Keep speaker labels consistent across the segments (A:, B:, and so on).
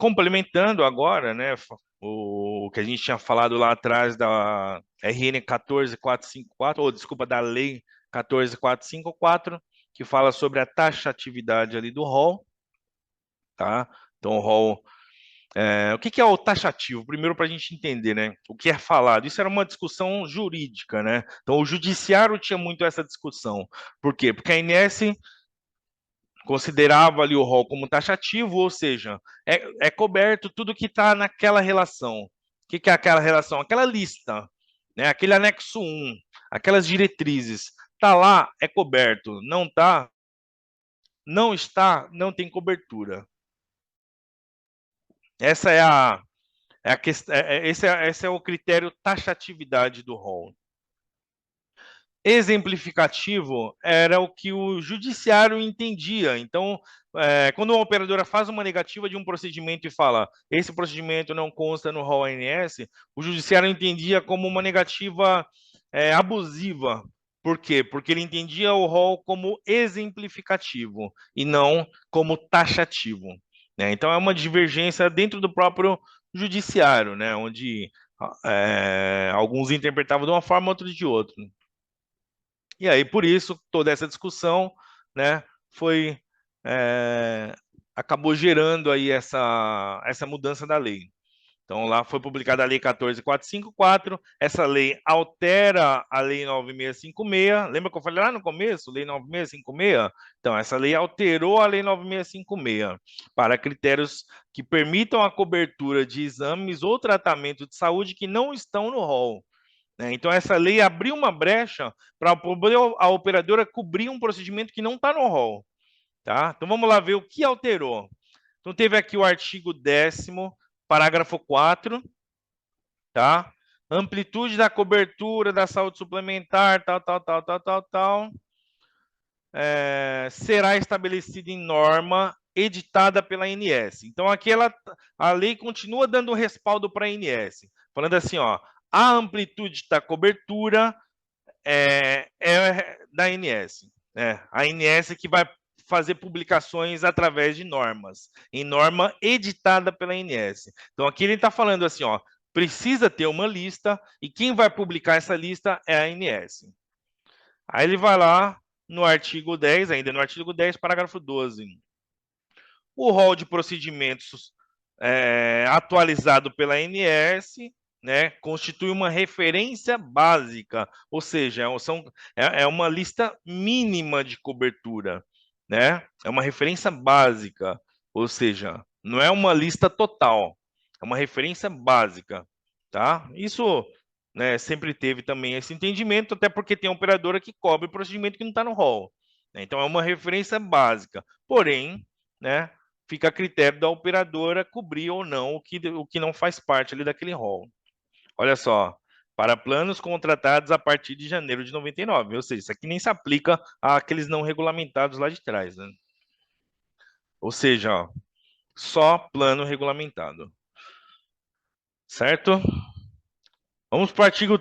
A: complementando agora, né, o que a gente tinha falado lá atrás da RN 14454, ou desculpa, da Lei 14454, que fala sobre a taxatividade ali do rol, tá? Então, o rol, o que que é o taxativo? Primeiro, para a gente entender, né, o que é falado. Isso era uma discussão jurídica, né? Então, o judiciário tinha muito essa discussão. Por quê? Porque a ANS considerava ali o rol como taxativo, ou seja, é coberto tudo que está naquela relação. O que é aquela relação? Aquela lista, né? Aquele anexo 1, aquelas diretrizes. Está lá, é coberto. Não está, não está, não tem cobertura. Essa é a questão, esse é o critério taxatividade do rol. Exemplificativo era o que o judiciário entendia. Então, quando uma operadora faz uma negativa de um procedimento e fala esse procedimento não consta no rol ANS, o judiciário entendia como uma negativa abusiva. Por quê? Porque ele entendia o rol como exemplificativo e não como taxativo, né? Então, é uma divergência dentro do próprio judiciário, né? Onde alguns interpretavam de uma forma, outros de outra. E aí, por isso, toda essa discussão, né, foi, é, acabou gerando aí essa mudança da lei. Então, lá foi publicada a Lei 14.454, essa lei altera a Lei 9.656, lembra que eu falei lá no começo, Lei 9.656? Então, essa lei alterou a Lei 9.656 para critérios que permitam a cobertura de exames ou tratamento de saúde que não estão no rol, né? Então, essa lei abriu uma brecha para a operadora cobrir um procedimento que não está no rol. Tá? Então, vamos lá ver o que alterou. Então, teve aqui o artigo 10º, parágrafo 4, tá? Amplitude da cobertura da saúde suplementar, tal, será estabelecida em norma editada pela ANS. Então, aqui a lei continua dando respaldo para a ANS, falando assim, ó, a amplitude da cobertura da ANS, né? A ANS que vai fazer publicações através de normas, em norma editada pela ANS. Então, aqui ele está falando assim, ó, precisa ter uma lista e quem vai publicar essa lista é a ANS. Aí ele vai lá no artigo 10, ainda no artigo 10, parágrafo 12. O rol de procedimentos atualizado pela ANS, né, constitui uma referência básica, ou seja, é uma lista mínima de cobertura, né? É uma referência básica, ou seja, não é uma lista total, é uma referência básica, tá? Isso, né, sempre teve também esse entendimento, até porque tem operadora que cobre procedimento que não está no rol, né? Então é uma referência básica, porém, né, fica a critério da operadora cobrir ou não o que não faz parte ali daquele rol. Olha só, para planos contratados a partir de janeiro de 99, ou seja, isso aqui nem se aplica àqueles não regulamentados lá de trás, né? Ou seja, ó, só plano regulamentado. Certo? Vamos para o artigo,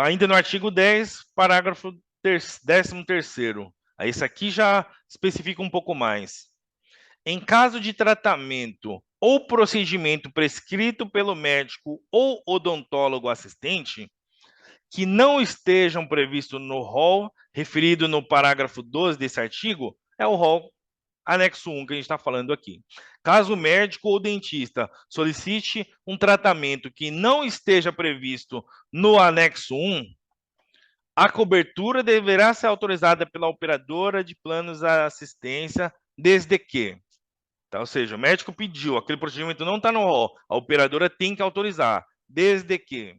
A: ainda no artigo 10, parágrafo 13º. Aí esse aqui já especifica um pouco mais. Em caso de tratamento ou procedimento prescrito pelo médico ou odontólogo assistente, que não estejam previstos no rol referido no parágrafo 12 desse artigo, é o rol anexo 1 que a gente está falando aqui. Caso o médico ou dentista solicite um tratamento que não esteja previsto no anexo 1, a cobertura deverá ser autorizada pela operadora de planos de assistência, desde que, tá? Ou seja, o médico pediu, aquele procedimento não está no rol, a operadora tem que autorizar, desde que.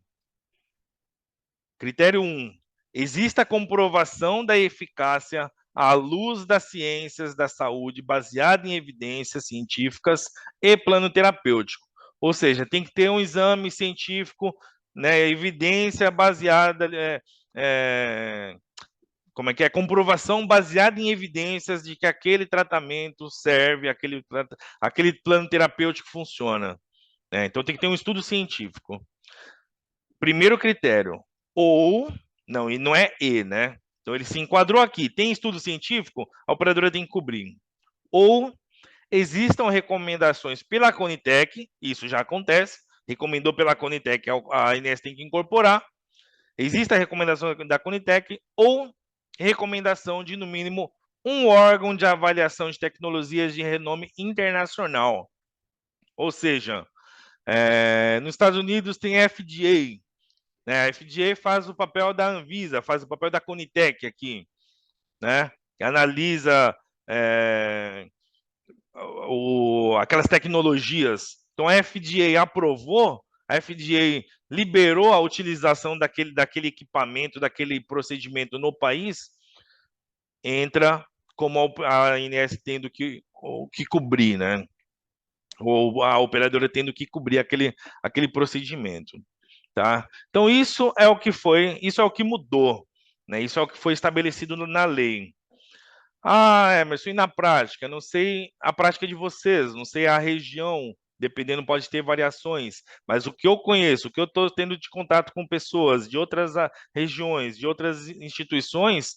A: Critério 1. Exista comprovação da eficácia à luz das ciências da saúde baseada em evidências científicas e plano terapêutico. Ou seja, tem que ter um exame científico, né, evidência baseada, como é que é? Comprovação baseada em evidências de que aquele tratamento serve, aquele plano terapêutico funciona, né? Então tem que ter um estudo científico. Primeiro critério, ou, não, e não é e, né? Então ele se enquadrou aqui, tem estudo científico, a operadora tem que cobrir. Ou existam recomendações pela Conitec, isso já acontece, recomendou pela Conitec, a ANS tem que incorporar, existe a recomendação da Conitec ou recomendação de, no mínimo, um órgão de avaliação de tecnologias de renome internacional. Ou seja, nos Estados Unidos tem FDA, né? A FDA faz o papel da Anvisa, faz o papel da Conitec aqui, né? Que analisa aquelas tecnologias. Então, a FDA aprovou, a FDA liberou a utilização daquele equipamento, daquele procedimento no país, entra como a ANS tendo que cobrir, né? Ou a operadora tendo que cobrir aquele procedimento, tá? Então, isso é o que foi, isso é o que mudou, né? Isso é o que foi estabelecido na lei. Ah, Emerson, e na prática? Não sei a prática de vocês, não sei a região, dependendo, pode ter variações, mas o que eu conheço, o que eu estou tendo de contato com pessoas de outras regiões, de outras instituições,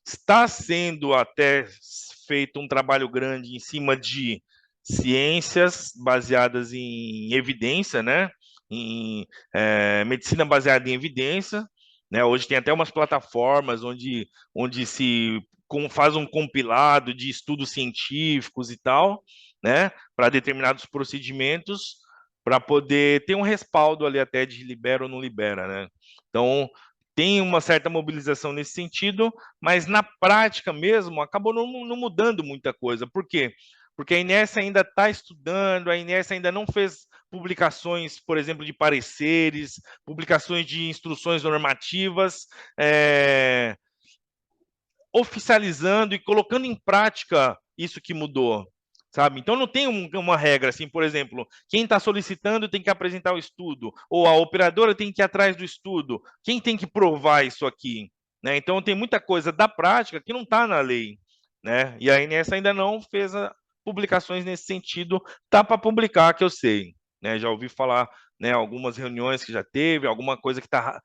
A: está sendo até feito um trabalho grande em cima de ciências baseadas em evidência, né? Em medicina baseada em evidência, né? Hoje tem até umas plataformas onde se faz um compilado de estudos científicos e tal, né, para determinados procedimentos, para poder ter um respaldo ali até de libera ou não libera, né? Então, tem uma certa mobilização nesse sentido, mas na prática mesmo acabou não mudando muita coisa. Por quê? Porque a Inés ainda está estudando, a Inés ainda não fez publicações, por exemplo, de pareceres, publicações de instruções normativas, oficializando e colocando em prática isso que mudou, sabe? Então não tem uma regra assim, por exemplo, quem está solicitando tem que apresentar o estudo, ou a operadora tem que ir atrás do estudo, quem tem que provar isso aqui, né? Então tem muita coisa da prática que não está na lei, né? E a ANS ainda não fez publicações nesse sentido, tá para publicar, que eu sei, né? Já ouvi falar, né? Algumas reuniões que já teve, alguma coisa que está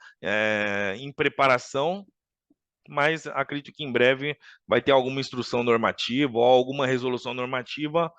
A: em preparação, mas acredito que em breve vai ter alguma instrução normativa ou alguma resolução normativa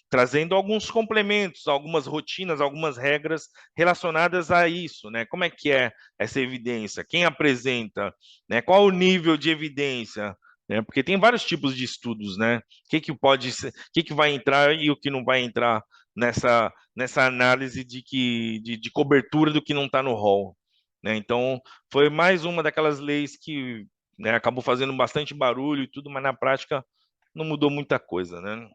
A: trazendo alguns complementos, algumas rotinas, algumas regras relacionadas a isso, né? Como é que é essa evidência? Quem apresenta? Né? Qual o nível de evidência? Né? Porque tem vários tipos de estudos, né? O que pode ser, o que vai entrar e o que não vai entrar nessa análise de cobertura do que não está no rol, né? Então, foi mais uma daquelas leis que, né, acabou fazendo bastante barulho e tudo, mas na prática não mudou muita coisa, né?